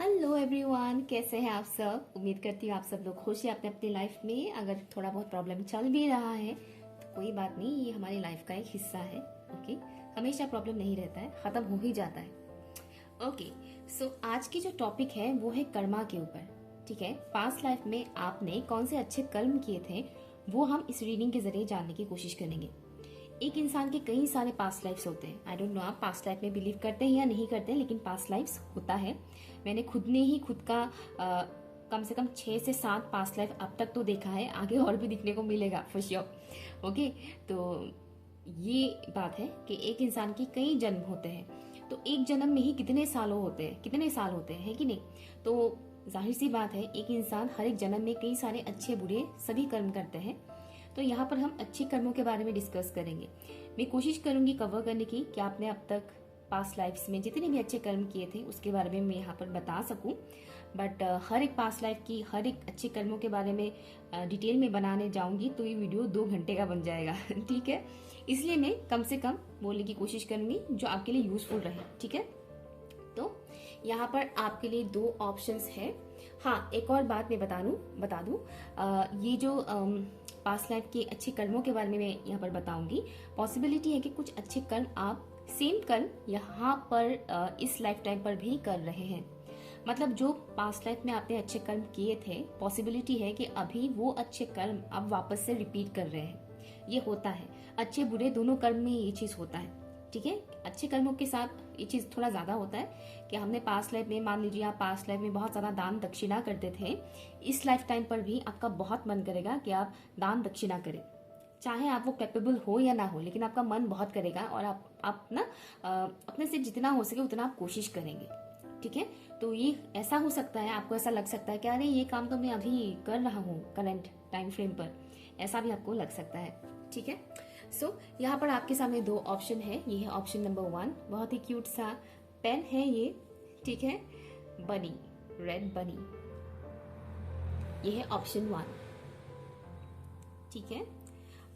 Hello everyone, कैसे हैं आप सब। उम्मीद करती हूँ आप सब लोग खुश हैं अपने अपनी लाइफ में। अगर थोड़ा बहुत प्रॉब्लम चल भी रहा है तो कोई बात नहीं, ये हमारी लाइफ का एक हिस्सा है। ओके, हमेशा प्रॉब्लम नहीं रहता है, खत्म हो ही जाता है। ओके, सो आज की जो टॉपिक है वो है कर्मा के ऊपर। ठीक है, पास्ट लाइफ में आपने कौन से अच्छे कर्म किए थे वो हम इस रीडिंग के जरिए जानने की कोशिश करेंगे। एक इंसान के कई सारे पास्ट लाइफ्स होते हैं। आई डोंट नो आप पास्ट लाइफ में बिलीव करते हैं या नहीं करते हैं, लेकिन पास्ट लाइफ्स होता है। मैंने खुद ने ही खुद का कम से कम 6 से 7 पास्ट लाइफ अब तक तो देखा है, आगे और भी दिखने को मिलेगा फॉर श्योर। ओके, तो ये बात है कि एक इंसान की कई जन्म होते हैं, तो एक जन्म में ही कितने साल होते हैं, है कि नहीं। तो जाहिर सी बात है, एक इंसान हर एक जन्म में कई सारे अच्छे बुरे सभी कर्म करते हैं। तो यहाँ पर हम अच्छे कर्मों के बारे में डिस्कस करेंगे। मैं कोशिश करूंगी कवर करने की कि आपने अब तक पास्ट लाइफ्स में जितने भी अच्छे कर्म किए थे उसके बारे में मैं यहाँ पर बता सकूं। बट हर एक पास्ट लाइफ की हर एक अच्छे कर्मों के बारे में डिटेल में बनाने जाऊंगी तो ये वीडियो 2 घंटे का बन जाएगा। ठीक है, इसलिए मैं कम से कम बोलने की कोशिश करूंगी जो आपके लिए यूजफुल रहे। ठीक है, तो यहाँ पर आपके लिए 2 ऑप्शंस है। हाँ, एक और बात मैं बता दूं, ये जो पास्ट लाइफ के अच्छे कर्मों के बारे में मैं यहाँ पर बताऊंगी। पॉसिबिलिटी है कि कुछ अच्छे कर्म आप सेम कर्म यहाँ पर इस लाइफ टाइम पर भी कर रहे हैं। मतलब जो पास्ट लाइफ में आपने अच्छे कर्म किए थे, पॉसिबिलिटी है कि अभी वो अच्छे कर्म आप वापस से रिपीट कर रहे हैं। ये होता है, अच्छे बुरे दोनों कर्म में ये चीज होता है। ठीक है, अच्छे कर्मों के साथ ये चीज थोड़ा ज्यादा होता है कि हमने पास्ट लाइफ में, मान लीजिए आप पास्ट लाइफ में बहुत ज्यादा दान दक्षिणा करते थे, इस लाइफ टाइम पर भी आपका बहुत मन करेगा कि आप दान दक्षिणा करें। चाहे आप वो कैपेबल हो या ना हो, लेकिन आपका मन बहुत करेगा और आप ना अपने से जितना हो सके उतना आप कोशिश करेंगे। ठीक है, तो ये ऐसा हो सकता है, आपको ऐसा लग सकता है कि अरे ये काम तो मैं अभी कर रहा हूँ करंट टाइम फ्रेम पर, ऐसा भी आपको लग सकता है। ठीक है, सो यहाँ पर आपके सामने 2 ऑप्शन है। ये है ऑप्शन नंबर 1, बहुत ही क्यूट सा पेन है ये। ठीक है, बनी, रेड बनी, ये है ऑप्शन 1। ठीक है,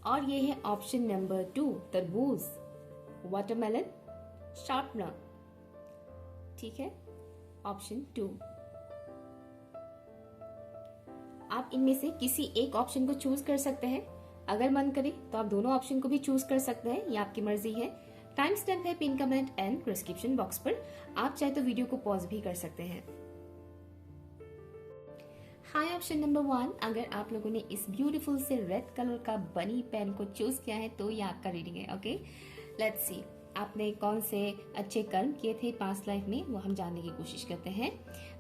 और ये है ऑप्शन नंबर 2, तरबूज, वाटरमेलन, शार्पनर। ठीक है, ऑप्शन 2। आप इनमें से किसी एक ऑप्शन को चूज कर सकते हैं। अगर मन करे तो आप दोनों ऑप्शन को भी चूज कर सकते हैं, ये आपकी मर्जी है। टाइम स्टैम्प है pin comment and description box पर। आप चाहे तो वीडियो को पॉज भी कर सकते हैं। हाय, ऑप्शन नंबर 1, अगर आप लोगों ने इस ब्यूटीफुल से रेड कलर का बनी पेन को चूज किया है तो ये आपका रीडिंग है। ओके, लेट्स सी आपने कौन से अच्छे कर्म किए थे पास्ट लाइफ में, वो हम जानने की कोशिश करते हैं।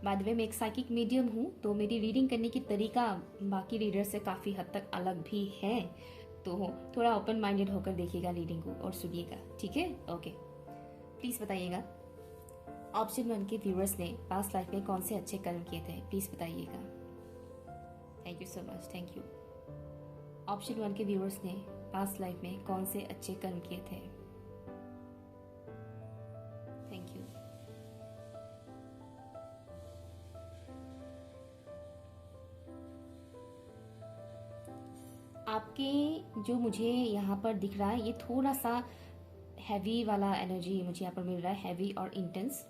बाद में मैं एक साइकिक मीडियम हूँ, तो मेरी रीडिंग करने की तरीका बाकी रीडर से काफी हद तक अलग भी है, तो थोड़ा ओपन माइंडेड होकर देखिएगा रीडिंग को और सुनिएगा। ठीक है, ओके, प्लीज बताइएगा ऑप्शन 1 के व्यूअर्स ने पास्ट लाइफ में कौन से अच्छे कर्म किए थे, प्लीज बताइएगा। Thank you so much, thank you. Option 1 के व्यूअर्स ने पास्ट लाइफ में कौन से अच्छे कर्म किए थे, थैंक यू। आपके जो मुझे यहाँ पर दिख रहा है, ये थोड़ा सा हैवी वाला एनर्जी मुझे यहाँ पर मिल रहा है, हैवी और इंटेंस।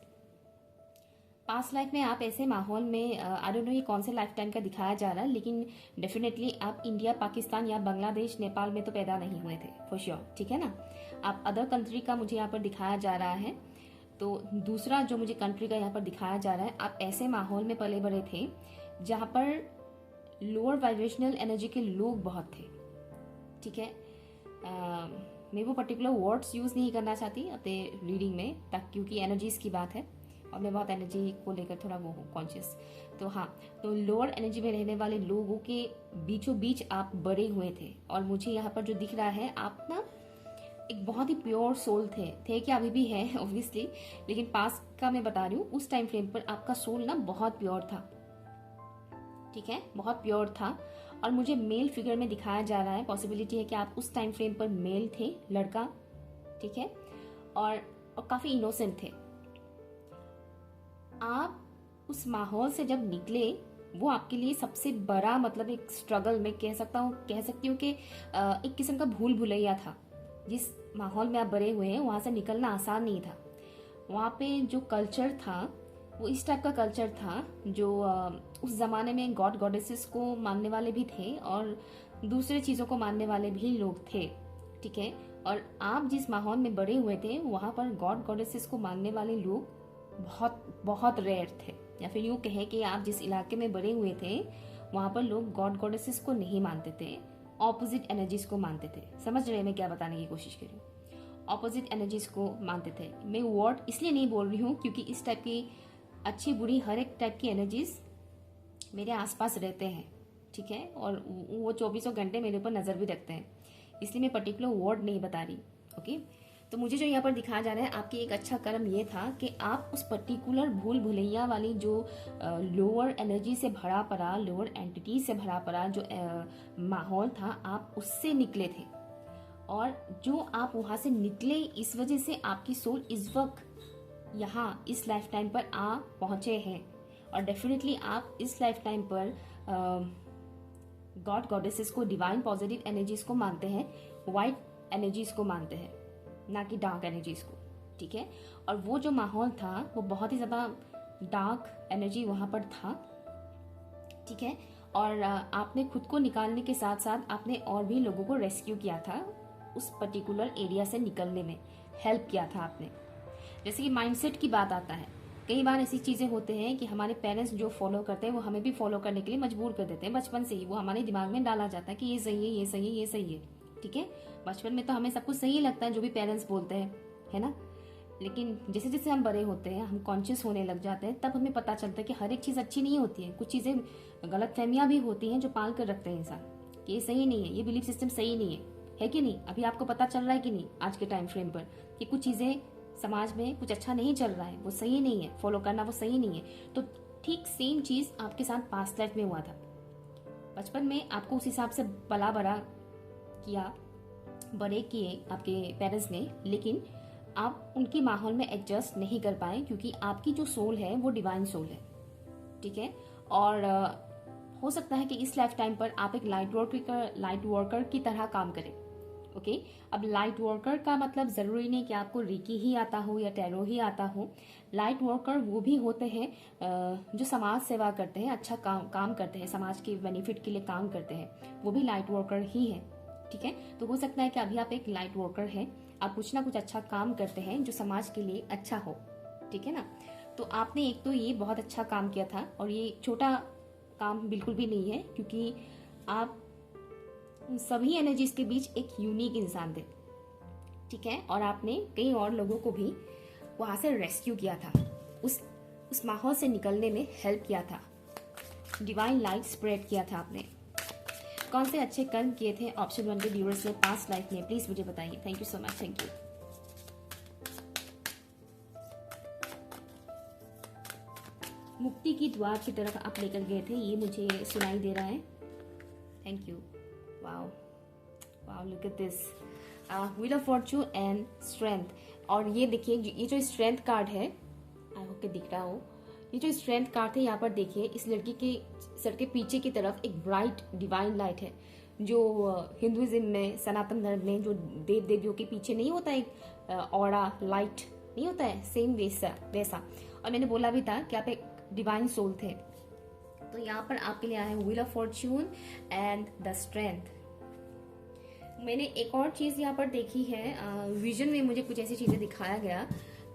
पास्ट लाइफ में आप ऐसे माहौल में, आई डोंट नो ये कौन से लाइफ टाइम का दिखाया जा रहा है, लेकिन डेफिनेटली आप इंडिया, पाकिस्तान या बांग्लादेश, नेपाल में तो पैदा नहीं हुए थे फॉर श्योर। ठीक है ना, आप अदर कंट्री का मुझे यहाँ पर दिखाया जा रहा है। तो दूसरा जो मुझे कंट्री का यहाँ पर दिखाया जा रहा है, आप ऐसे माहौल में पले बड़े थे जहां पर लोअर वाइब्रेशनल एनर्जी के लोग बहुत थे। ठीक है, मैं वो पर्टिकुलर वर्ड्स यूज नहीं करना चाहती अपने रीडिंग में, क्योंकि एनर्जीज की बात है और मैं बहुत एनर्जी को लेकर थोड़ा वो हूँ कॉन्शियस। तो हाँ, तो लोअर एनर्जी में रहने वाले लोगों के बीचों बीच आप बड़े हुए थे, और मुझे यहाँ पर जो दिख रहा है, आप ना एक बहुत ही प्योर सोल थे कि अभी भी है ऑब्वियसली, लेकिन पास्ट का मैं बता रही हूँ, उस टाइम फ्रेम पर आपका सोल ना बहुत प्योर था। ठीक है, बहुत प्योर था, और मुझे मेल फिगर में दिखाया जा रहा है। पॉसिबिलिटी है कि आप उस टाइम फ्रेम पर मेल थे, लड़का। ठीक है, और काफी इनोसेंट थे। आप उस माहौल से जब निकले, वो आपके लिए सबसे बड़ा, मतलब एक स्ट्रगल मैं कह सकती हूँ कि एक किस्म का भूल भुलैया था। जिस माहौल में आप बड़े हुए हैं वहाँ से निकलना आसान नहीं था। वहाँ पे जो कल्चर था वो इस टाइप का कल्चर था जो उस ज़माने में गॉड गॉडेसेस को मानने वाले भी थे और दूसरे चीज़ों को मानने वाले भी लोग थे, ठीक है। और आप जिस माहौल में बड़े हुए थे वहाँ पर गॉड गॉडेसेस को मानने वाले लोग बहुत बहुत रेयर थे, या फिर यूँ कहें कि आप जिस इलाके में बड़े हुए थे वहाँ पर लोग गॉड गॉडेसेस को नहीं मानते थे, ऑपोजिट एनर्जीज को मानते थे। समझ रहे हैं मैं क्या बताने की कोशिश कर रही हूँ? ऑपोजिट एनर्जीज को मानते थे। मैं वर्ड इसलिए नहीं बोल रही हूँ क्योंकि इस टाइप की अच्छी बुरी हर एक टाइप की एनर्जीज मेरे आसपास रहते हैं, ठीक है, और वो 24 घंटे मेरे ऊपर नज़र भी रखते हैं, इसलिए मैं पर्टिकुलर वर्ड नहीं बता रही, ओके। तो मुझे जो यहाँ पर दिखाया जा रहा है, आपकी एक अच्छा कर्म ये था कि आप उस पर्टिकुलर भूल भुलैया वाली जो लोअर एनर्जी से भरा पड़ा, लोअर एंटिटी से भरा पड़ा जो माहौल था, आप उससे निकले थे। और जो आप वहाँ से निकले, इस वजह से आपकी सोल इस वक्त यहाँ इस लाइफ टाइम पर आ पहुँचे हैं। और डेफिनेटली आप इस लाइफ टाइम पर गॉड गॉडेसेस को, डिवाइन पॉजिटिव एनर्जीज को मानते हैं, वाइट एनर्जीज को मानते हैं, ना कि डार्क एनर्जीज को, ठीक है। और वो जो माहौल था वो बहुत ही ज़्यादा डार्क एनर्जी वहाँ पर था, ठीक है। और आपने खुद को निकालने के साथ साथ आपने और भी लोगों को रेस्क्यू किया था, उस पर्टिकुलर एरिया से निकलने में हेल्प किया था आपने। जैसे कि माइंडसेट की बात आता है, कई बार ऐसी चीज़ें होते हैं कि हमारे पेरेंट्स जो फॉलो करते हैं वो हमें भी फॉलो करने के लिए मजबूर कर देते हैं। बचपन से ही वो हमारे दिमाग में डाला जाता है कि ये सही है, ये सही है, ये सही है, ठीक है। बचपन में तो हमें सब कुछ सही लगता है जो भी पेरेंट्स बोलते हैं, है ना। लेकिन जैसे जैसे हम बड़े होते हैं, हम कॉन्शियस होने लग जाते हैं, तब हमें पता चलता है कि हर एक चीज़ अच्छी नहीं होती है। कुछ चीज़ें गलत फहमियाँ भी होती हैं जो पाल कर रखते हैं इंसान, कि ये सही नहीं है, ये बिलीफ सिस्टम सही नहीं है कि नहीं। अभी आपको पता चल रहा है कि नहीं आज के टाइम फ्रेम पर कि कुछ चीज़ें समाज में कुछ अच्छा नहीं चल रहा है, वो सही नहीं है, फॉलो करना वो सही नहीं है। तो ठीक सेम चीज़ आपके साथ पास्ट लाइफ में हुआ था। बचपन में आपको उस हिसाब से पला बड़ा किया, बड़े किए आपके पेरेंट्स ने, लेकिन आप उनके माहौल में एडजस्ट नहीं कर पाए क्योंकि आपकी जो सोल है वो डिवाइन सोल है, ठीक है। और हो सकता है कि इस लाइफ टाइम पर आप एक लाइट वर्कर की तरह काम करें, ओके। अब लाइट वर्कर का मतलब ज़रूरी नहीं कि आपको रेकी ही आता हो या टैरो ही आता हो। लाइट वर्कर वो भी होते हैं जो समाज सेवा करते हैं, अच्छा काम करते हैं, समाज के बेनिफिट के लिए काम करते हैं, वो भी लाइट वर्कर ही है, ठीक है। तो हो सकता है कि अभी आप एक लाइट वर्कर हैं, आप कुछ ना कुछ अच्छा काम करते हैं जो समाज के लिए अच्छा हो, ठीक है ना। तो आपने एक तो ये बहुत अच्छा काम किया था, और ये छोटा काम बिल्कुल भी नहीं है क्योंकि आप सभी एनर्जीज के बीच एक यूनिक इंसान थे, ठीक है। और आपने कई और लोगों को भी वहां से रेस्क्यू किया था, उस माहौल से निकलने में हेल्प किया था, डिवाइन लाइट स्प्रेड किया था आपने। कौन से अच्छे कर्म किए थे ऑप्शन 1 के व्यूअर्स ने पास्ट लाइफ में, प्लीज मुझे बताइए। Thank you so much, thank you. मुक्ति की द्वार की तरफ आप लेकर गए थे, ये मुझे सुनाई दे रहा है। Thank you. Wow wow, look at this, wheel of Fortune and strength. और ये देखिए, ये जो स्ट्रेंथ कार्ड है, आई होप के दिख रहा हो, ये जो स्ट्रेंथ कार्ड है यहाँ पर देखिए, इस लड़की के सर के पीछे की तरफ एक ब्राइट डिवाइन लाइट है, जो हिंदुइज्म में, सनातन धर्म में जो देव देवियों के पीछे नहीं होता एक ऑरा लाइट नहीं होता है, सेम वैसा। और मैंने बोला भी था कि आप एक डिवाइन सोल थे। तो यहाँ पर आपके लिए आया है wheel of Fortune and the strength. मैंने एक और चीज़ यहाँ पर देखी है, विजन में मुझे कुछ ऐसी चीज़ें दिखाया गया,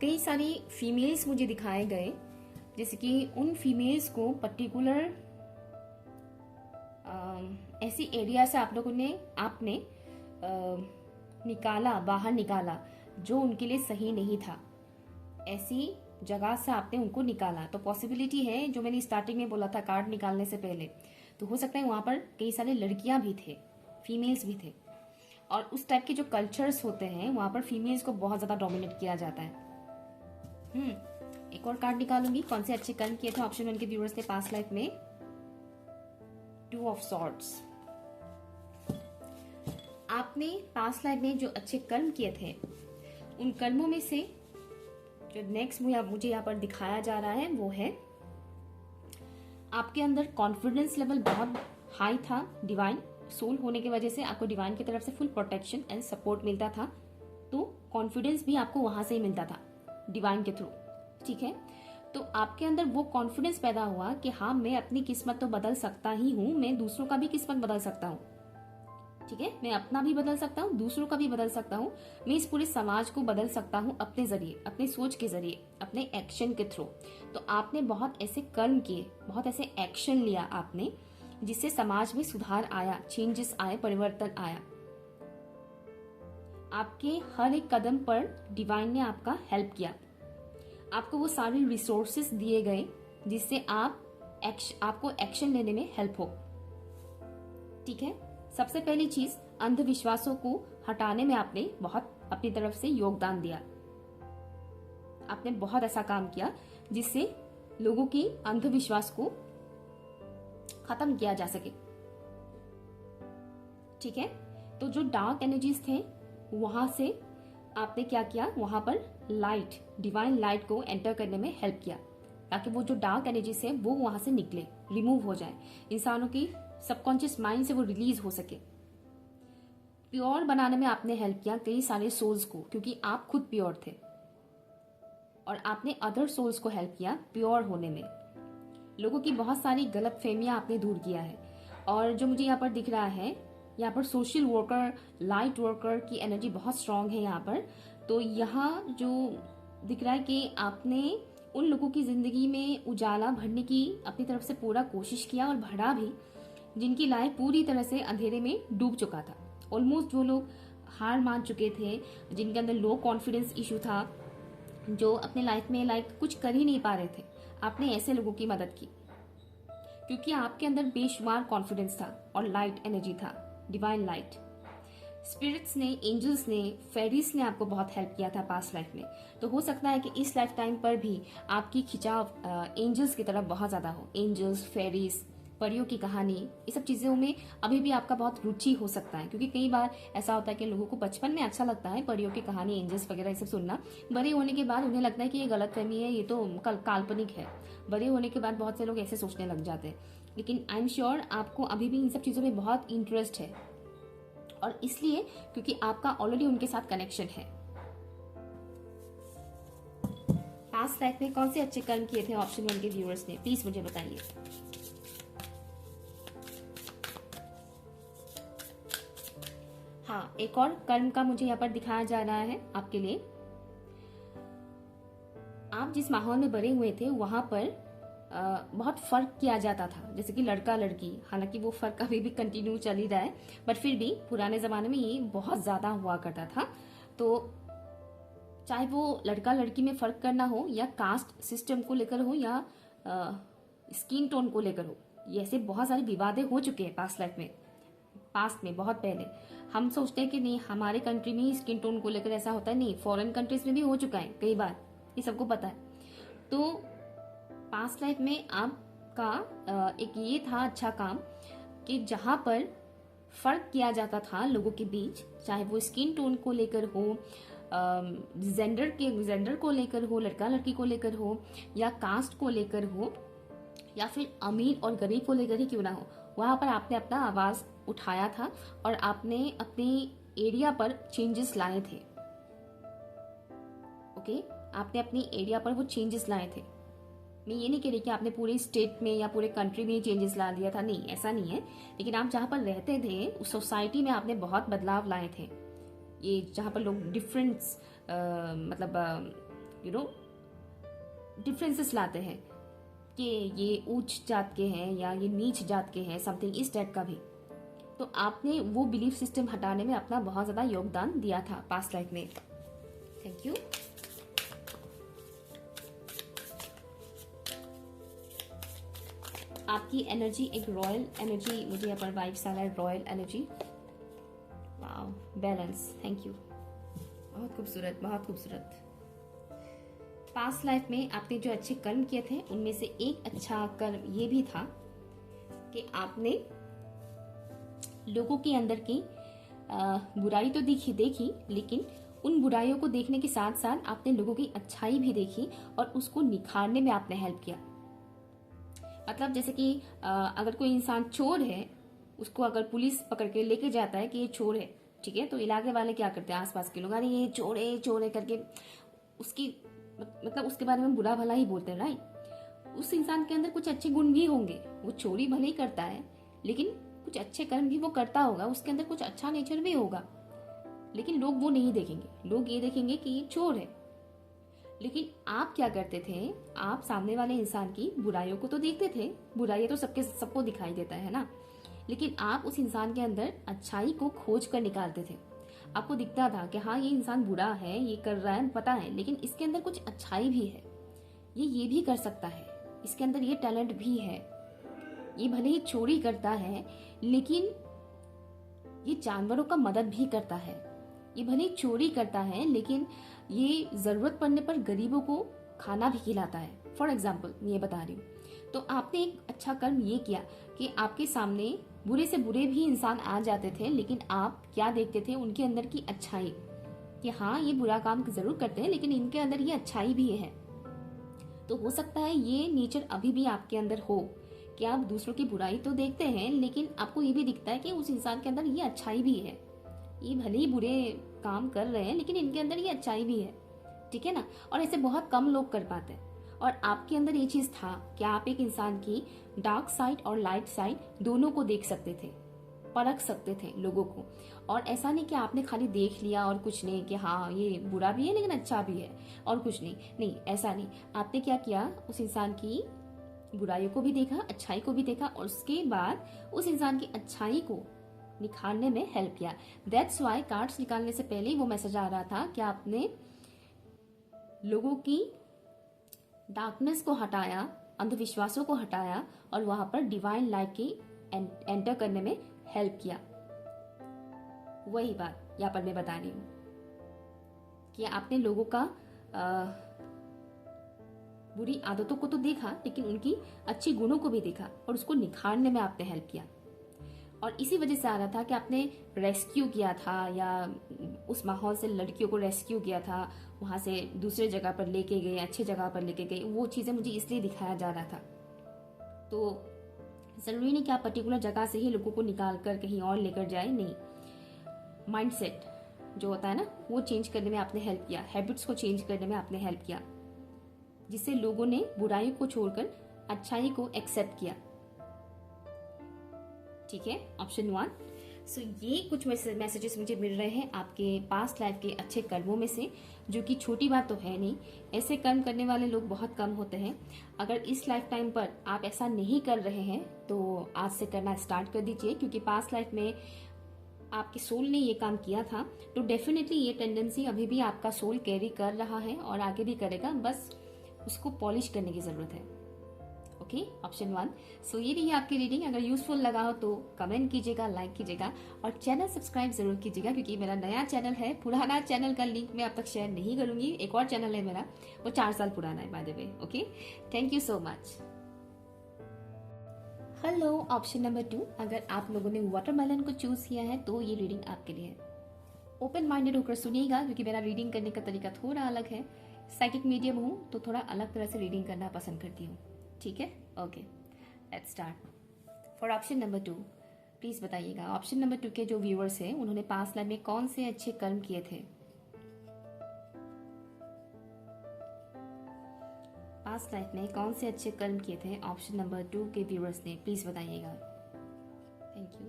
कई सारी फीमेल्स मुझे दिखाए गए, जैसे कि उन फीमेल्स को पर्टिकुलर ऐसी एरिया से आपने बाहर निकाला जो उनके लिए सही नहीं था, ऐसी जगह से आपने उनको निकाला। तो पॉसिबिलिटी है, जो मैंने स्टार्टिंग में बोला था कार्ड निकालने से पहले, तो हो सकता है वहाँ पर कई सारे लड़कियां भी थे, फीमेल्स भी थे, और उस टाइप के जो कल्चर्स होते हैं वहाँ पर फीमेल्स को बहुत ज़्यादा डोमिनेट किया जाता है। एक और कार्ड निकालूंगी, कौन से अच्छे कर्म किए थे ऑप्शन 1 के व्यूअर्स ने पास्ट लाइफ में। 2 ऑफ सॉर्ड्स। आपने पास्ट लाइफ में जो अच्छे कर्म किए थे, उन कर्मों में से जो नेक्स्ट मुझे यहाँ पर दिखाया जा रहा है वो है, आपके अंदर कॉन्फिडेंस लेवल बहुत हाई था डिवाइन सोल होने की वजह से आपको डिवाइन की तरफ से फुल प्रोटेक्शन एंड सपोर्ट मिलता था, तो कॉन्फिडेंस भी आपको वहां से ही मिलता था डिवाइन के थ्रू। ठीक है, तो आपके अंदर वो कॉन्फिडेंस पैदा हुआ कि हाँ, मैं अपनी किस्मत तो बदल सकता ही हूँ, मैं दूसरों का भी किस्मत बदल सकता हूँ। ठीक है, मैं अपना भी बदल सकता हूँ, दूसरों का भी बदल सकता हूँ, मैं इस पूरे समाज को बदल सकता हूँ अपने जरिए, अपनी सोच के जरिए, अपने एक्शन के थ्रू। तो आपने बहुत ऐसे कर्म किए, बहुत ऐसे एक्शन लिया आपने, जिससे समाज में सुधार आया, चेंजेस आए, परिवर्तन आया। आपके हर एक कदम पर डिवाइन ने आपका हेल्प किया, आपको वो सारे रिसोर्सेस दिए गए जिससे आपको एक्शन लेने में हेल्प हो। ठीक है, सबसे पहली चीज, अंधविश्वासों को हटाने में आपने बहुत अपनी तरफ से योगदान दिया। आपने बहुत ऐसा काम किया जिससे लोगों की अंधविश्वास को खत्म किया जा सके। ठीक है, तो जो डार्क एनर्जीज थे वहां से आपने क्या किया, वहां पर लाइट, डिवाइन लाइट को एंटर करने में हेल्प किया, ताकि वो जो डार्क एनर्जीज है वो वहां से निकले, रिमूव हो जाए, इंसानों की सबकॉन्शियस माइंड से वो रिलीज हो सके। प्योर बनाने में आपने हेल्प किया कई सारे सोल्स को, क्योंकि आप खुद प्योर थे, और आपने अदर सोल्स को हेल्प किया प्योर होने में। लोगों की बहुत सारी गलत फहमियां आपने दूर किया है। और जो मुझे यहाँ पर दिख रहा है, यहाँ पर सोशल वर्कर, लाइट वर्कर की एनर्जी बहुत स्ट्रांग है यहाँ पर। तो यहाँ जो दिख रहा है कि आपने उन लोगों की जिंदगी में उजाला भरने की अपनी तरफ से पूरा कोशिश किया, और भरा भी, जिनकी लाइफ पूरी तरह से अंधेरे में डूब चुका था। ऑलमोस्ट जो लोग हार मान चुके थे, जिनके अंदर लो कॉन्फिडेंस इशू था, जो अपने लाइफ में कुछ कर ही नहीं पा रहे थे, आपने ऐसे लोगों की मदद की, क्योंकि आपके अंदर बेशुमार कॉन्फिडेंस था और लाइट एनर्जी था, डिवाइन लाइट। स्पिरिट्स ने, एंजल्स ने, फेरीज ने आपको बहुत हेल्प किया था पास्ट लाइफ में। तो हो सकता है कि इस लाइफ टाइम पर भी आपकी खिंचाव एंजल्स की तरफ बहुत ज्यादा हो। एंजल्स, फेरीज, परियों की कहानी, ये सब चीजों में अभी भी आपका बहुत रुचि हो सकता है, क्योंकि कई बार ऐसा होता है कि लोगों को बचपन में अच्छा लगता है परियों की कहानी, एंजल्स वगैरह ये सब सुनना। बड़े होने के बाद उन्हें लगता है कि ये गलतफहमी है, ये तो काल्पनिक है। बड़े होने के बाद बहुत से लोग ऐसे सोचने लग जाते हैं। लेकिन आई एम श्योर आपको अभी भी इन सब चीजों में बहुत इंटरेस्ट है, और इसलिए क्योंकि आपका ऑलरेडी उनके साथ कनेक्शन है। पास्ट लाइफ में कौन से अच्छे कर्म किए थे ऑप्शन 1 के व्यूअर्स ने, प्लीज मुझे बताइए। हाँ, एक और कर्म का मुझे यहाँ पर दिखाया जा रहा है आपके लिए। आप जिस माहौल में बड़े हुए थे वहां पर बहुत फर्क किया जाता था, जैसे कि लड़का लड़की। हालांकि वो फर्क अभी भी कंटिन्यू चल ही रहा है, बट फिर भी पुराने जमाने में ये बहुत ज्यादा हुआ करता था। तो चाहे वो लड़का लड़की में फर्क करना हो, या कास्ट सिस्टम को लेकर हो, या स्किन टोन को लेकर हो, ये ऐसे बहुत सारे विवादें हो चुके हैं पास्ट लाइफ में। पास्ट में बहुत पहले हम सोचते हैं कि नहीं, हमारे कंट्री में ही स्किन टोन को लेकर ऐसा होता है, नहीं, फॉरेन कंट्रीज में भी हो चुका है कई बार, ये सबको पता है। तो पास्ट लाइफ में आपका एक ये था अच्छा काम कि जहां पर फर्क किया जाता था लोगों के बीच, चाहे वो स्किन टोन को लेकर हो, जेंडर को लेकर हो, लड़का लड़की को लेकर हो, या कास्ट को लेकर हो, या फिर अमीर और गरीब को लेकर ही क्यों ना हो, वहां पर आपने अपना आवाज उठाया था और आपने अपनी एरिया पर चेंजेस लाए थे। ओके, आपने अपनी एरिया पर वो चेंजेस लाए थे। मैं ये नहीं कह रही कि आपने पूरे स्टेट में या पूरे कंट्री में चेंजेस ला दिया था, नहीं, ऐसा नहीं है। लेकिन आप जहाँ पर रहते थे उस सोसाइटी में आपने बहुत बदलाव लाए थे। ये जहाँ पर लोग डिफरेंस डिफरेंसेस लाते हैं कि ये उच्च जात के हैं या ये नीच जात के हैं, समथिंग इस टाइप का भी। तो आपने वो बिलीफ सिस्टम हटाने में अपना बहुत ज्यादा योगदान दिया था पास्ट लाइफ में। Thank you. आपकी एनर्जी एक रॉयल एनर्जी, मुझे यहाँ पर वाइब्स आ रहा है, royal energy. Wow, balance, thank you, बहुत खूबसूरत, बहुत खूबसूरत। पास्ट लाइफ में आपने जो अच्छे कर्म किए थे उनमें से एक अच्छा कर्म ये भी था कि आपने लोगों के अंदर की बुराई तो देखी, लेकिन उन बुराइयों को देखने के साथ साथ आपने लोगों की अच्छाई भी देखी और उसको निखारने में आपने हेल्प किया। मतलब जैसे कि अगर कोई इंसान चोर है, उसको अगर पुलिस पकड़ के लेके जाता है कि ये चोर है, ठीक है, तो इलाके वाले क्या करते हैं, आसपास के लोग, अरे ये चोर है करके उसकी मतलब उसके बारे में बुरा भला ही बोलते हैं, राइट। उस इंसान के अंदर कुछ अच्छे गुण भी होंगे, वो चोरी भले ही करता है लेकिन कुछ अच्छे कर्म भी वो करता होगा, उसके अंदर कुछ अच्छा नेचर भी होगा, लेकिन लोग वो नहीं देखेंगे, लोग ये देखेंगे कि ये चोर है। लेकिन आप क्या करते थे, आप सामने वाले इंसान की बुराइयों को तो देखते थे, बुराइयां तो सबको दिखाई देता है ना, लेकिन आप उस इंसान के अंदर अच्छाई को खोज कर निकालते थे। आपको दिखता था कि हाँ ये इंसान बुरा है, ये कर रहा है पता है, लेकिन इसके अंदर कुछ अच्छाई भी है, ये भी कर सकता है, इसके अंदर ये टैलेंट भी है, ये भले ही चोरी करता है लेकिन ये जानवरों का मदद भी करता है, ये भले ही चोरी करता है लेकिन ये जरूरत पड़ने पर गरीबों को खाना भी खिलाता है। फॉर एग्जाम्पल मैं ये बता रही हूँ, तो आपने एक अच्छा कर्म ये किया कि आपके सामने बुरे से बुरे भी इंसान आ जाते थे, लेकिन आप क्या देखते थे, उनके अंदर की अच्छाई, कि हाँ ये बुरा काम जरूर करते हैं लेकिन इनके अंदर ये अच्छाई भी है। तो हो सकता है ये नेचर अभी भी आपके अंदर हो कि आप दूसरों की बुराई तो देखते हैं लेकिन आपको ये भी दिखता है कि उस इंसान के अंदर ये अच्छाई भी है, ये भले ही बुरे काम कर रहे हैं लेकिन इनके अंदर ये अच्छाई भी है, ठीक है ना। और ऐसे बहुत कम लोग कर पाते हैं, और आपके अंदर ये चीज था कि आप एक इंसान की डार्क साइड और लाइट साइड दोनों को देख सकते थे, परख सकते थे लोगों को। और ऐसा नहीं कि आपने खाली देख लिया और कुछ नहीं, कि हाँ ये बुरा भी है लेकिन अच्छा भी है और कुछ नहीं, नहीं ऐसा नहीं। आपने क्या किया, उस इंसान की बुराइयों को भी देखा, अच्छाई को भी देखा, और उसके बाद उस इंसान की अच्छाई को निखारने में हेल्प किया। दैट्स वाई कार्ड्स निकालने से पहले ही वो मैसेज आ रहा था कि आपने लोगों की डार्कनेस को हटाया, अंधविश्वासों को हटाया, और वहां पर डिवाइन लाइट की एंटर करने में हेल्प किया। वही बात यहाँ पर मैं बता रही हूँ कि आपने लोगों का बुरी आदतों को तो देखा लेकिन उनकी अच्छी गुणों को भी देखा और उसको निखारने में आपने हेल्प किया। और इसी वजह से आ रहा था कि आपने रेस्क्यू किया था, या उस माहौल से लड़कियों को रेस्क्यू किया था, वहां से दूसरे जगह पर लेके गए, अच्छी जगह पर लेके गए। वो चीजें मुझे इसलिए दिखाया जा रहा था। तो जरूरी नहीं कि आप पर्टिकुलर जगह से ही लोगों को निकाल कर कहीं और लेकर जाए, नहीं। माइंडसेट जो होता है ना, वो चेंज करने में आपने हेल्प किया, हैबिट्स को चेंज करने में आपने हेल्प किया, जिससे लोगों ने बुराई को छोड़कर अच्छाई को एक्सेप्ट किया, ठीक है। ऑप्शन 1। सो ये कुछ मैसेजेस मुझे मिल रहे हैं आपके पास्ट लाइफ के अच्छे कर्मों में से, जो कि छोटी बात तो है नहीं, ऐसे कर्म करने वाले लोग बहुत कम होते हैं। अगर इस लाइफ टाइम पर आप ऐसा नहीं कर रहे हैं तो आज से करना स्टार्ट कर दीजिए, क्योंकि पास्ट लाइफ में आपके सोल ने ये काम किया था, तो डेफिनेटली ये टेंडेंसी अभी भी आपका सोल कैरी कर रहा है और आगे भी करेगा, बस उसको पॉलिश करने की जरूरत है। Okay, option 1। सो ये रही आपकी रीडिंग। अगर यूजफुल लगा हो तो कमेंट कीजिएगा, लाइक कीजिएगा और चैनल सब्सक्राइब जरूर कीजिएगा, क्योंकि मेरा नया चैनल है। पुराना चैनल का लिंक मैं अब तक शेयर नहीं करूंगी। एक और चैनल है मेरा, वो 4 साल पुराना है by the way. Okay, thank you so much. Hello, option number 2। अगर आप लोगों ने वाटरमेलन को चूज किया है तो ये रीडिंग आपके लिए है। ओपन माइंडेड होकर सुनिएगा, क्योंकि मेरा रीडिंग करने का तरीका थोड़ा अलग है। साइकिक मीडियम हूँ तो थोड़ा अलग तरह से रीडिंग करना पसंद करती हूँ, ठीक है। Okay, let's start. For option number 2 please बताइएगा, ऑप्शन नंबर 2 के जो व्यूअर्स हैं उन्होंने पास्ट लाइफ में कौन से अच्छे कर्म किए थे। पास्ट लाइफ में कौन से अच्छे कर्म किए थे ऑप्शन नंबर 2 के व्यूअर्स ने, प्लीज बताइएगा। Thank you.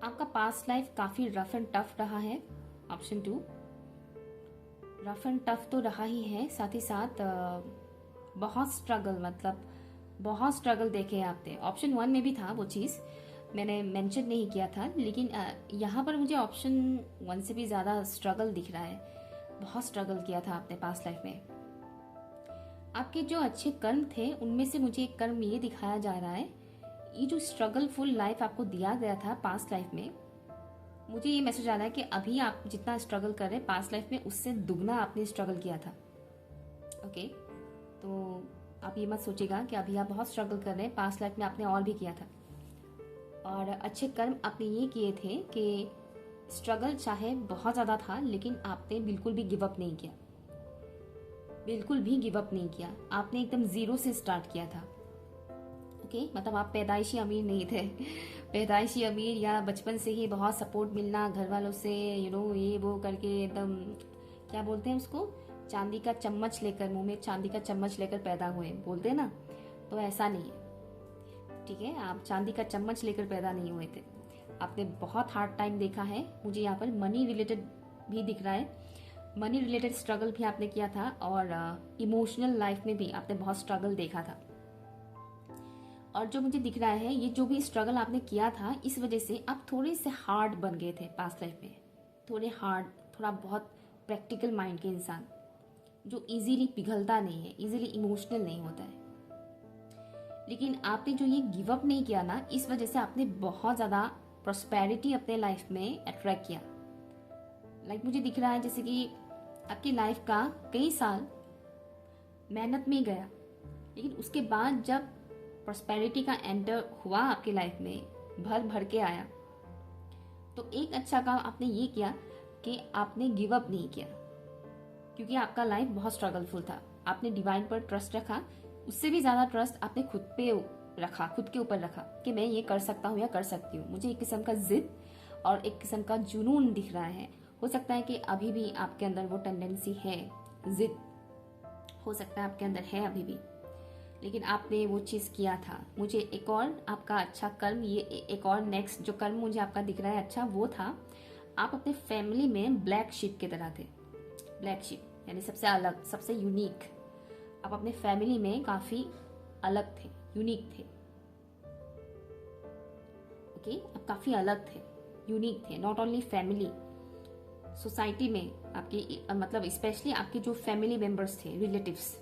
आपका पास्ट लाइफ काफी रफ एंड टफ रहा है। ऑप्शन 2 रफ एंड टफ तो रहा ही है, साथ ही साथ बहुत स्ट्रगल, मतलब बहुत स्ट्रगल देखे आपने। ऑप्शन 1 में भी था वो चीज़, मैंने मेंशन नहीं किया था, लेकिन यहाँ पर मुझे ऑप्शन 1 से भी ज़्यादा स्ट्रगल दिख रहा है। बहुत स्ट्रगल किया था आपने पास्ट लाइफ में। आपके जो अच्छे कर्म थे उनमें से मुझे एक कर्म ये दिखाया जा रहा है, ये जो स्ट्रगलफुल लाइफ आपको दिया गया था पास्ट लाइफ में, मुझे ये मैसेज आ रहा है कि अभी आप जितना स्ट्रगल कर रहे हैं पास्ट लाइफ में, उससे दुगना आपने स्ट्रगल किया था। ओके, तो आप ये मत सोचिएगा कि अभी आप बहुत स्ट्रगल कर रहे हैं, पास्ट लाइफ में आपने और भी किया था। और अच्छे कर्म आपने ये किए थे कि स्ट्रगल चाहे बहुत ज़्यादा था, लेकिन आपने बिल्कुल भी गिव अप नहीं किया, बिल्कुल भी गिव अप नहीं किया। आपने एकदम जीरो से स्टार्ट किया था। ओके मतलब आप पैदाइशी अमीर नहीं थे। पैदाइशी अमीर या बचपन से ही बहुत सपोर्ट मिलना घर वालों से, ये वो करके एकदम, क्या बोलते हैं उसको, चांदी का चम्मच लेकर, मुंह में चांदी का चम्मच लेकर पैदा हुए बोलते हैं ना, तो ऐसा नहीं है। ठीक है, आप चांदी का चम्मच लेकर पैदा नहीं हुए थे। आपने बहुत हार्ड टाइम देखा है। मुझे यहाँ पर मनी रिलेटेड भी दिख रहा है, मनी रिलेटेड स्ट्रगल भी आपने किया था, और इमोशनल लाइफ में भी आपने बहुत स्ट्रगल देखा था। और जो मुझे दिख रहा है, ये जो भी स्ट्रगल आपने किया था, इस वजह से आप थोड़े से हार्ड बन गए थे पास्ट लाइफ में, थोड़े हार्ड, थोड़ा बहुत प्रैक्टिकल माइंड के इंसान, जो इजीली पिघलता नहीं है, इजीली इमोशनल नहीं होता है। लेकिन आपने जो ये गिव अप नहीं किया ना, इस वजह से आपने बहुत ज़्यादा प्रॉस्पेरिटी अपने लाइफ में अट्रैक्ट किया। मुझे दिख रहा है जैसे कि आपकी लाइफ का कई साल मेहनत में गया, लेकिन उसके बाद जब प्रॉस्पेरिटी का एंटर हुआ आपकी लाइफ में, भर भर के आया, तो एक अच्छा काम आपने ये किया कि आपने गिव अप नहीं किया, क्योंकि आपका लाइफ बहुत स्ट्रगलफुल था। आपने डिवाइन पर ट्रस्ट रखा, उससे भी ज्यादा ट्रस्ट आपने खुद पे रखा, खुद के ऊपर रखा कि मैं ये कर सकता हूँ या कर सकती हूँ। मुझे एक किस्म का जिद और एक किस्म का जुनून दिख रहा है। हो सकता है कि अभी भी आपके अंदर वो टेंडेंसी है, जिद हो सकता है आपके अंदर है अभी भी, लेकिन आपने वो चीज़ किया था। मुझे एक और आपका अच्छा कर्म, ये एक और नेक्स्ट जो कर्म मुझे आपका दिख रहा है अच्छा, वो था आप अपने फैमिली में ब्लैक शीप की तरह थे। ब्लैक शीप यानी सबसे अलग, सबसे यूनिक। आप अपने फैमिली में काफ़ी अलग थे, यूनिक थे। ओके, आप काफ़ी अलग थे, यूनिक थे। नॉट ओनली फैमिली, सोसाइटी में आपके, मतलब स्पेशली आपके जो फैमिली मेंबर्स थे, रिलेटिव्स,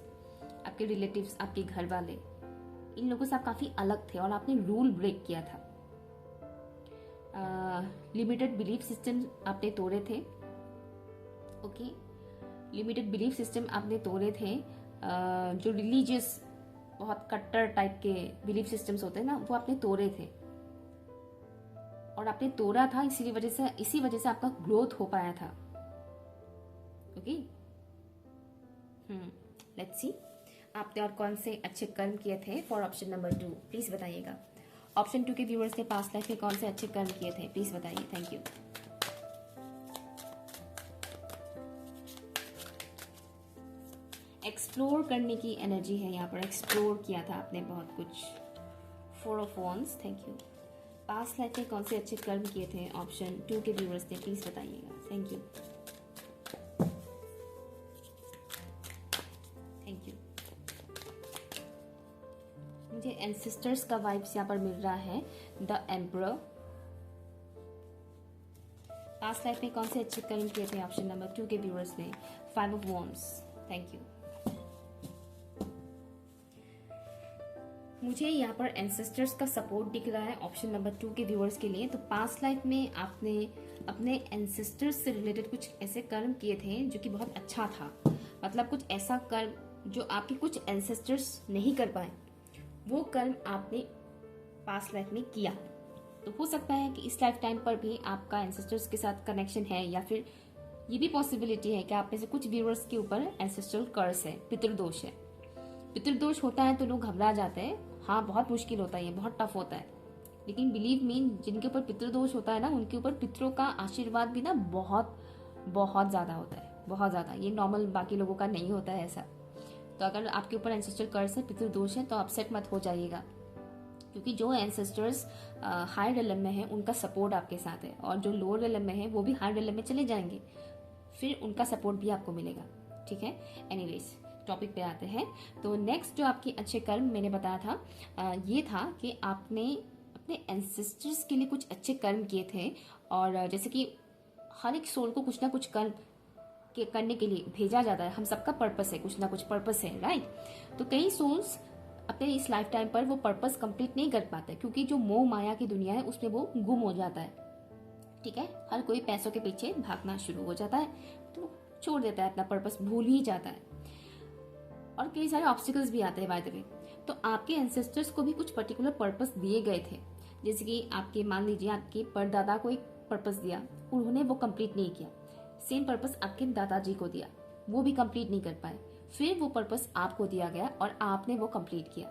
आपके घर वाले, इन लोगों से आप काफ़ी अलग थे और आपने रूल ब्रेक किया था। लिमिटेड बिलीफ सिस्टम आपने तोड़े थे। ओके, लिमिटेड बिलीफ सिस्टम आपने तोड़े थे। जो रिलीजियस बहुत कट्टर टाइप के बिलीफ सिस्टम्स होते हैं ना, वो आपने तोड़े थे, और आपने तोड़ा था इसी वजह से आपका ग्रोथ हो पाया था। ओके, लेट्स सी आपने और कौन से अच्छे कर्म किए थे फॉर ऑप्शन नंबर 2, प्लीज बताइएगा। ऑप्शन 2 के व्यूअर्स ने पास्ट लाइफ में कौन से अच्छे कर्म किए थे, प्लीज बताइए। Thank you. एक्सप्लोर करने की एनर्जी है यहाँ पर, एक्सप्लोर किया था आपने बहुत कुछ। 4 of wands, thank you. Past life में कौन से अच्छे कर्म किए थे, ऑप्शन 2 के व्यूअर्स ने, प्लीज बताइएगा। Thank you, thank you. मुझे एंसेस्टर्स का वाइब्स यहाँ पर मिल रहा है, द एम्परर। पास्ट लाइफ में कौन से अच्छे कर्म किए थे, ऑप्शन नंबर 2 के व्यूअर्स ने, 5 ऑफ वॉन्ड्स, थैंक यू। मुझे यहाँ पर एंसेस्टर्स का सपोर्ट दिख रहा है ऑप्शन नंबर 2 के व्यूअर्स के लिए। तो पास्ट लाइफ में आपने अपने एंसेस्टर्स से रिलेटेड कुछ ऐसे कर्म किए थे जो कि बहुत अच्छा था, मतलब कुछ ऐसा कर्म जो आपके कुछ एंसेस्टर्स नहीं कर पाए, वो कर्म आपने पास्ट लाइफ में किया। तो हो सकता है कि इस लाइफ टाइम पर भी आपका एंसेस्टर्स के साथ कनेक्शन है, या फिर ये भी पॉसिबिलिटी है कि आप में से कुछ व्यूअर्स के ऊपर एंसेस्ट्रल कर्स है, पितृदोष है। पितृदोष होता है तो लोग घबरा जाते हैं, हाँ बहुत मुश्किल होता है, ये बहुत टफ होता है, लेकिन बिलीव मी, जिनके ऊपर पितृदोष होता है ना, उनके ऊपर पितरों का आशीर्वाद भी ना बहुत बहुत ज़्यादा होता है, बहुत ज़्यादा। ये नॉर्मल बाकी लोगों का नहीं होता है ऐसा। तो अगर आपके ऊपर एंसेस्ट्रल कर्स है, पितृदोष है, तो अपसेट मत हो जाइएगा, क्योंकि जो एंसेस्टर्स हायर रिलम में है उनका सपोर्ट आपके साथ है, और जो लोअर रिलम में है वो भी हायर रिलम में चले जाएंगे, फिर उनका सपोर्ट भी आपको मिलेगा। ठीक है, एनीवेज टॉपिक पे आते हैं। तो नेक्स्ट जो आपके अच्छे कर्म मैंने बताया था, ये था कि आपने अपने एंसेस्टर्स के लिए कुछ अच्छे कर्म किए थे। और जैसे कि हर एक सोल को कुछ ना कुछ कर्म करने के लिए भेजा जाता है, हम सबका पर्पस है, कुछ ना कुछ पर्पस है, राइट। तो कई सोल्स अपने इस लाइफ टाइम पर वो पर्पस कंप्लीट नहीं कर पाते, क्योंकि जो मोह माया की दुनिया है उसमें वो गुम हो जाता है। ठीक है, हर कोई पैसों के पीछे भागना शुरू हो जाता है, तो छोड़ देता है अपना पर्पस, भूल ही जाता है, और कई सारे ऑब्स्टिकल्स भी आते हैं बाय द वे। तो आपके एंसेस्टर्स को भी कुछ पर्टिकुलर पर्पस दिए गए थे, जैसे कि आपके, मान लीजिए आपके परदादा को एक पर्पस दिया, उन्होंने वो कंप्लीट नहीं किया। सेम पर्पस आपके दादाजी को दिया, वो भी कंप्लीट नहीं कर पाए, फिर वो पर्पस आपको दिया गया और आपने वो कंप्लीट किया।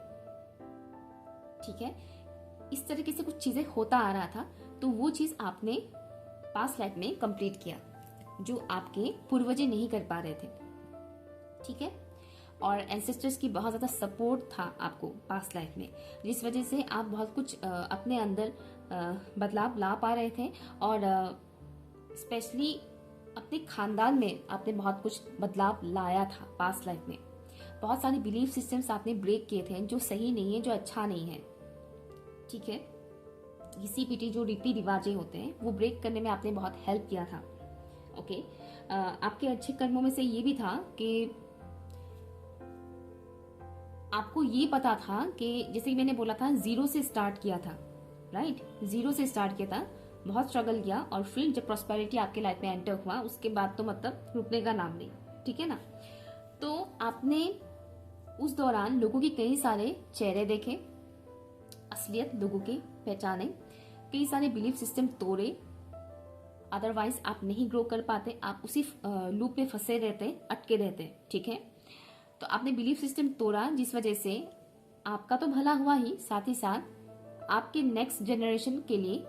ठीक है, इस तरीके से कुछ चीजें होता आ रहा था, तो वो चीज आपने पास्ट लाइफ में कंप्लीट किया जो आपके पूर्वजे नहीं कर पा रहे थे। ठीक है, और एंसेस्टर्स की बहुत ज्यादा सपोर्ट था आपको पास्ट लाइफ में, जिस वजह से आप बहुत कुछ अपने अंदर बदलाव ला पा रहे थे। और स्पेशली अपने खानदान में आपने बहुत कुछ बदलाव लाया था पास्ट लाइफ में। बहुत सारे बिलीफ सिस्टम्स आपने ब्रेक किए थे जो सही नहीं है, जो अच्छा नहीं है। ठीक है, घिसी पिटी जो रीति रिवाजें होते हैं वो ब्रेक करने में आपने बहुत हेल्प किया था। ओके, आपके अच्छे कर्मों में से ये भी था कि आपको ये पता था कि जैसे कि मैंने बोला था, जीरो से स्टार्ट किया था, राइट, जीरो से स्टार्ट किया था, बहुत स्ट्रगल किया, और फिर जब प्रॉस्पेरिटी आपके लाइफ में एंटर हुआ उसके बाद तो मतलब रुकने का नाम नहीं। ठीक है ना, तो आपने उस दौरान लोगों के कई सारे चेहरे देखे, असलियत लोगों की पहचाने, कई सारे बिलीफ सिस्टम तोड़े, अदरवाइज आप नहीं ग्रो कर पाते, आप उसी लूप में फंसे रहते, अटके रहते। ठीक है, तो आपने बिलीफ सिस्टम तोड़ा, जिस वजह से आपका तो भला हुआ ही, साथ ही साथ आपके नेक्स्ट जनरेशन के लिए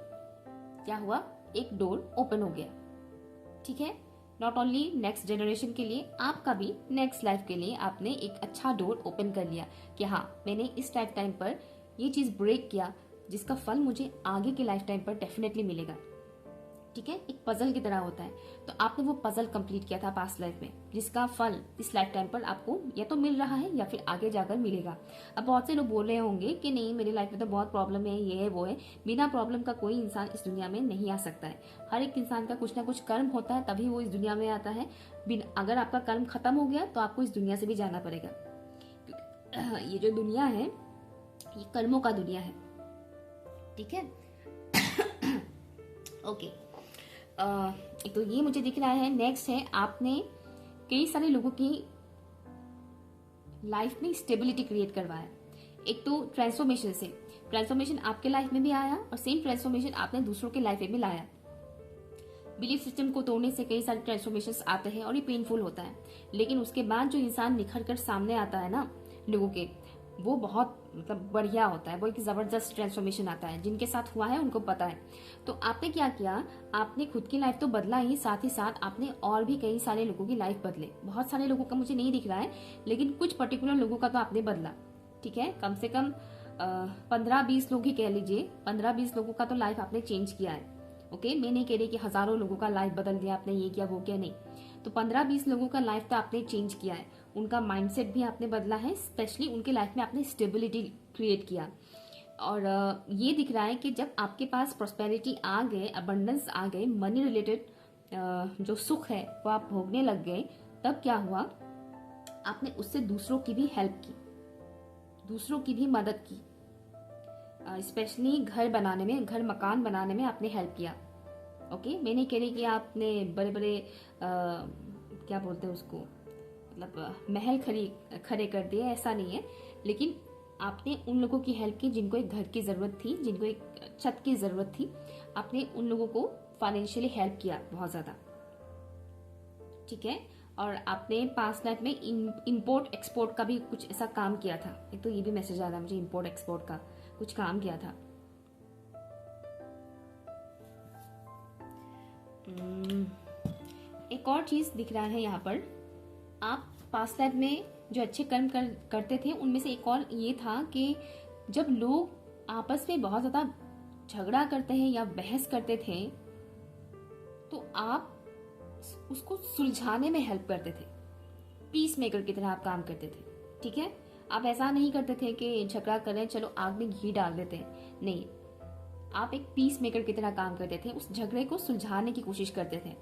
क्या हुआ, एक डोर ओपन हो गया। ठीक है, नॉट ओनली नेक्स्ट जनरेशन के लिए, आपका भी नेक्स्ट लाइफ के लिए आपने एक अच्छा डोर ओपन कर लिया कि हाँ, मैंने इस लाइफ टाइम पर ये चीज ब्रेक किया जिसका फल मुझे आगे के लाइफ टाइम पर डेफिनेटली मिलेगा। ठीक है, एक पजल की तरह होता है, तो आपने वो पजल कंप्लीट किया था पास्ट लाइफ में, जिसका फल इस लाइफ टाइम पर आपको या तो मिल रहा है या फिर आगे जाकर मिलेगा। अब बहुत से लोग बोल रहे होंगे कि नहीं, मेरी लाइफ में तो बहुत प्रॉब्लम है, ये है वो है। बिना प्रॉब्लम का कोई इंसान इस दुनिया में नहीं आ सकता है। हर एक इंसान का कुछ ना कुछ कर्म होता है, तभी वो इस दुनिया में आता है। अगर आपका कर्म खत्म हो गया तो आपको इस दुनिया से भी जाना पड़ेगा। ये जो दुनिया है ये कर्मों का दुनिया है। ठीक है, ओके, तो ये मुझे दिख रहा है। नेक्स्ट है, आपने कई सारे लोगों की लाइफ में स्टेबिलिटी क्रिएट करवाया। एक तो ट्रांसफॉर्मेशन से, ट्रांसफॉर्मेशन आपके लाइफ में भी आया और सेम ट्रांसफॉर्मेशन आपने दूसरों के लाइफ में भी लाया। बिलीफ सिस्टम को तोड़ने से कई सारे ट्रांसफॉर्मेशंस आते हैं और ये पेनफुल होता है, लेकिन उसके बाद जो इंसान निखर कर सामने आता है ना लोगों के, वो बहुत मतलब बढ़िया होता है, वो एक जबरदस्त ट्रांसफॉर्मेशन आता है। जिनके साथ हुआ है उनको पता है। तो आपने क्या किया, आपने खुद की लाइफ तो बदला ही, साथ ही साथ आपने और भी कई सारे लोगों की लाइफ बदले। बहुत सारे लोगों का मुझे नहीं दिख रहा है, लेकिन कुछ पर्टिकुलर लोगों का तो आपने बदला। ठीक है, कम से कम 15-20 लोग ही कह लीजिए, 15-20 लोगों का तो लाइफ आपने चेंज किया है। ओके, मैं नहीं कह रही कि हजारों लोगों का लाइफ बदल दिया आपने, ये किया वो किया, नहीं। तो 15-20 लोगों का लाइफ तो आपने चेंज किया है, उनका माइंडसेट भी आपने बदला है, स्पेशली उनके लाइफ में आपने स्टेबिलिटी क्रिएट किया। और ये दिख रहा है कि जब आपके पास प्रॉस्पेरिटी आ गए, अबंडेंस आ गए, मनी रिलेटेड जो सुख है वो आप भोगने लग गए, तब क्या हुआ, आपने उससे दूसरों की भी हेल्प की, दूसरों की भी मदद की। स्पेशली घर बनाने में, घर मकान बनाने में आपने हेल्प किया। ओके, मैं नहीं कह रही कि आपने बड़े बड़े क्या बोलते हैं उसको, मतलब महल खड़े कर दिए, ऐसा नहीं है, लेकिन आपने उन लोगों की हेल्प की जिनको एक घर की जरूरत थी, जिनको एक छत की जरूरत थी। आपने उन लोगों को फाइनेंशियली हेल्प किया बहुत ज्यादा। ठीक है, और आपने पास्ट लाइफ में इंपोर्ट एक्सपोर्ट का भी कुछ ऐसा काम किया था। एक तो ये भी मैसेज आ रहा है मुझे, इंपोर्ट एक्सपोर्ट का कुछ काम किया था। एक और चीज दिख रहा है यहाँ पर, आप पास्ट लाइफ में जो अच्छे कर्म करते थे उनमें से एक और ये था कि जब लोग आपस में बहुत ज्यादा झगड़ा करते हैं या बहस करते थे, तो आप उसको सुलझाने में हेल्प करते थे, पीस मेकर की तरह आप काम करते थे। ठीक है, आप ऐसा नहीं करते थे कि झगड़ा कर रहे हैं चलो आग में घी डाल देते हैं, नहीं, आप एक पीस मेकर की तरह काम करते थे, उस झगड़े को सुलझाने की कोशिश करते थे,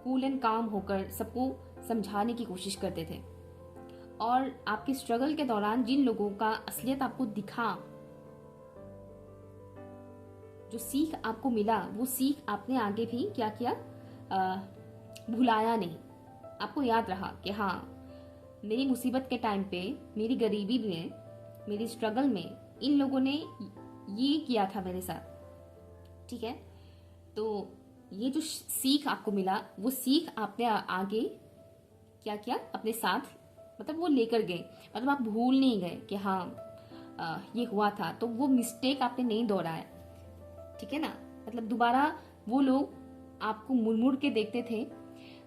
कूल एंड काम होकर सबको समझाने की कोशिश करते थे। और आपके स्ट्रगल के दौरान जिन लोगों का असलियत आपको दिखा, जो सीख आपको मिला, वो सीख आपने आगे भी क्या किया, भुलाया नहीं। आपको याद रहा कि हाँ, मेरी मुसीबत के टाइम पे, मेरी गरीबी में, मेरी स्ट्रगल में इन लोगों ने ये किया था मेरे साथ। ठीक है, तो ये जो सीख आपको मिला, वो सीख आपने आगे क्या किया अपने साथ, मतलब वो लेकर गए, मतलब आप भूल नहीं गए कि हाँ ये हुआ था, तो वो मिस्टेक आपने नहीं दोहराया, ठीक है ना। मतलब दोबारा वो लोग आपको मुड़ मुड़ के देखते थे,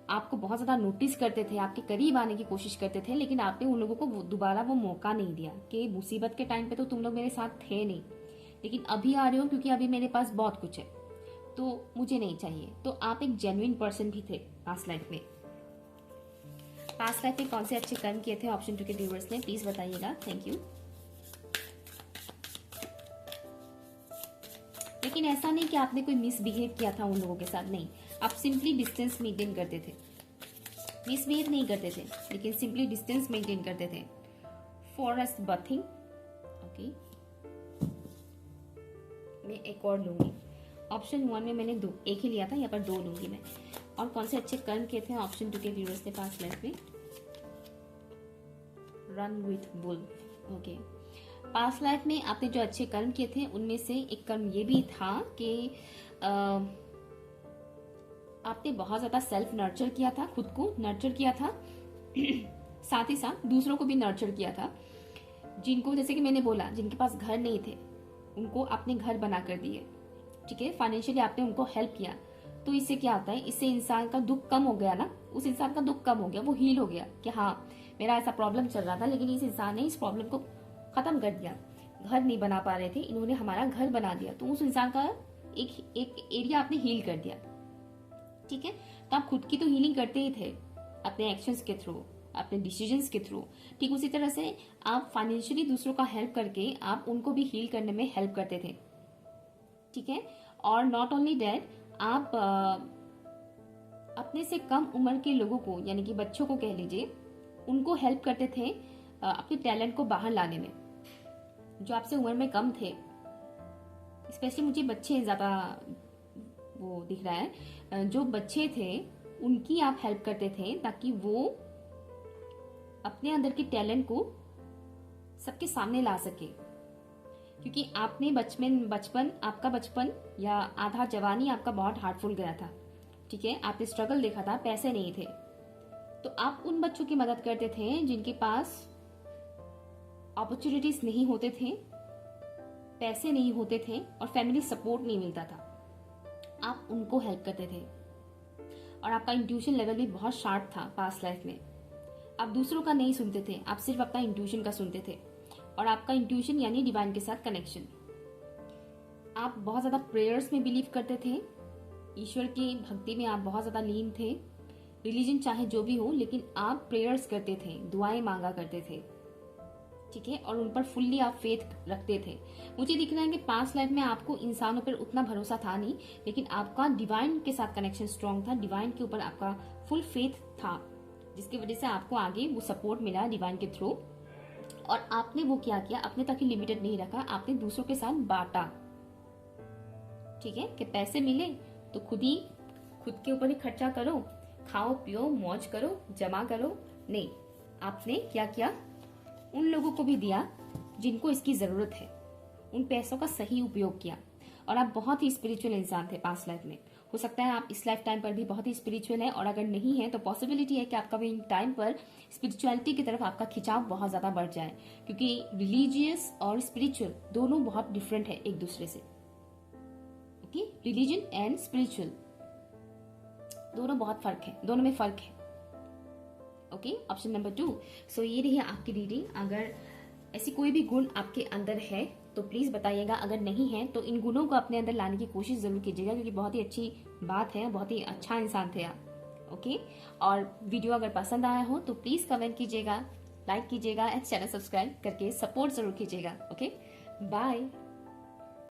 आपको बहुत ज्यादा नोटिस करते थे, आपके करीब आने की कोशिश करते थे, लेकिन आपने उन लोगों को दोबारा वो मौका नहीं दिया कि मुसीबत के टाइम पे तो तुम लोग मेरे साथ थे नहीं, लेकिन अभी आ रहे हो क्योंकि अभी मेरे पास बहुत कुछ है, तो मुझे नहीं चाहिए। तो आप एक जेन्युइन पर्सन भी थे पास्ट लाइफ में। पास्ट लाइफ में कौन से अच्छे कर्म किए थे ऑप्शन 2 के व्यूअर्स ने, प्लीज बताइएगा। Thank you. लेकिन ऐसा नहीं कि आपने कोई मिसबिहेव किया था उन लोगों के साथ, नहीं, आप सिंपली डिस्टेंस मेंटेन करते थे, मिसबिहेव नहीं करते थे, लेकिन सिंपली डिस्टेंस मेंटेन करते थे। फॉरेस्ट बथिंग, ओके, मैं एक और लूंगी। ऑप्शन 1 में मैंने एक ही लिया था, यहाँ पर 2 लूंगी मैं। और कौन से अच्छे कर्म किए थे ऑप्शन 2 के व्यूअर्स ने पास्ट लाइफ में? Run with bull, okay. Past life में आपने जो अच्छे कर्म किए थे उनमें से एक कर्म ये भी था कि आपने बहुत ज्यादा सेल्फ नर्चर किया था, खुद को नर्चर किया था साथ ही साथ दूसरों को भी नर्चर किया था। जिनको, जैसे कि मैंने बोला, जिनके पास घर नहीं थे उनको आपने घर बना कर दिए, ठीक है, फाइनेंशियली आपने उनको हेल्प किया। तो इससे क्या होता है, इससे इंसान का दुख कम हो गया ना, उस इंसान का दुख कम हो गया, वो हील हो गया कि हाँ मेरा ऐसा प्रॉब्लम चल रहा था, लेकिन इस इंसान ने इस प्रॉब्लम को खत्म कर दिया। घर नहीं बना पा रहे थे, इन्होंने हमारा घर बना दिया, तो उस इंसान का एक एरिया आपने हील कर दिया, ठीक है। तो आप खुद की तो हीलिंग करते ही थे अपने एक्शंस के थ्रू, अपने डिसीजंस के थ्रू, ठीक उसी तरह से आप फाइनेंशियली दूसरों का हेल्प करके आप उनको भी हील करने में हेल्प करते थे, ठीक है। और नॉट ओनली दैट, आप अपने से कम उम्र के लोगों को, यानी कि बच्चों को कह लीजिए, उनको हेल्प करते थे अपने टैलेंट को बाहर लाने में। जो आपसे उम्र में कम थे, स्पेशली मुझे बच्चे ज्यादा वो दिख रहा है, जो बच्चे थे उनकी आप हेल्प करते थे ताकि वो अपने अंदर के टैलेंट को सबके सामने ला सके। क्योंकि आपने बचपन आपका बचपन या आधा जवानी आपका बहुत हार्टफुल गया था, ठीक है, आपने स्ट्रगल देखा था, पैसे नहीं थे, तो आप उन बच्चों की मदद करते थे जिनके पास अपॉर्चुनिटीज नहीं होते थे, पैसे नहीं होते थे और फैमिली सपोर्ट नहीं मिलता था, आप उनको हेल्प करते थे। और आपका इंट्यूशन लेवल भी बहुत शार्प था पास्ट लाइफ में, आप दूसरों का नहीं सुनते थे, आप सिर्फ अपना इंट्यूशन का सुनते थे। और आपका इंट्यूशन यानी डिवाइन के साथ कनेक्शन। आप बहुत ज्यादा प्रेयर्स में बिलीव करते थे, ईश्वर की भक्ति में आप बहुत ज्यादा लीन थे। रिलीजन चाहे जो भी हो, लेकिन आप प्रेयर्स करते थे, दुआएं मांगा करते थे, ठीक है, और उन पर फुल्ली आप फेथ रखते थे। मुझे दिख रहा है कि पास्ट लाइफ में आपको इंसानों पर उतना भरोसा था नहीं, लेकिन आपका डिवाइन के साथ कनेक्शन स्ट्रांग था, डिवाइन के ऊपर आपका फुल फेथ था, जिसकी वजह से आपको आगे वो सपोर्ट मिला डिवाइन के थ्रू। और आपने वो क्या किया, अपने तक ही लिमिटेड नहीं रखा, आपने दूसरों के साथ बांटा, ठीक है, कि पैसे मिले तो खुद के ऊपर ही खर्चा करो, खाओ पियो मौज करो, जमा करो, नहीं, आपने क्या किया, उन लोगों को भी दिया जिनको इसकी जरूरत है, उन पैसों का सही उपयोग किया। और आप बहुत ही स्पिरिचुअल इंसान थे पास्ट लाइफ में। हो सकता है आप इस लाइफ टाइम पर भी बहुत ही स्पिरिचुअल है, और अगर नहीं है तो पॉसिबिलिटी है कि आपका भी इन टाइम पर स्पिरिचुअलिटी की तरफ आपका खिंचाव बहुत ज्यादा बढ़ जाए, क्योंकि रिलीजियस और स्पिरिचुअल दोनों बहुत डिफरेंट है एक दूसरे से, ओके, रिलीजन एंड स्पिरिचुअल दोनों बहुत फर्क है, दोनों में फर्क है, ओके। Option number 2। सो ये रही आपकी रीडिंग। अगर ऐसी कोई भी गुण आपके अंदर है तो प्लीज बताइएगा, अगर नहीं है तो इन गुणों को अपने अंदर लाने की कोशिश जरूर कीजिएगा, क्योंकि बहुत ही अच्छी बात है, बहुत ही अच्छा इंसान थे आप, ओके। और वीडियो अगर पसंद आया हो तो प्लीज कमेंट कीजिएगा, लाइक कीजिएगा एंड चैनल सब्सक्राइब करके सपोर्ट जरूर कीजिएगा, ओके। बाय।